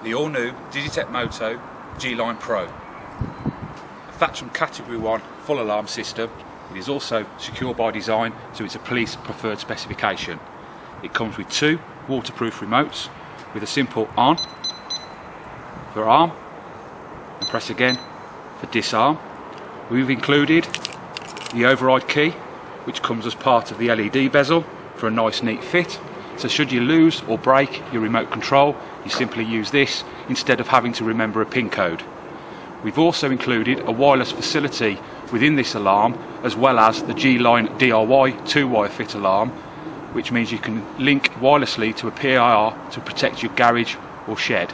the all-new Digitek-moto G-Line Pro. A Thatcham Category 1 full alarm system. It is also secure by design, so it's a police preferred specification. It comes with two waterproof remotes with a simple on for arm and press again for disarm. We've included the override key, which comes as part of the LED bezel for a nice neat fit. So should you lose or break your remote control, you simply use this instead of having to remember a PIN code. We've also included a wireless facility within this alarm, as well as the G-Line DIY 2-wire fit alarm, which means you can link wirelessly to a PIR to protect your garage or shed.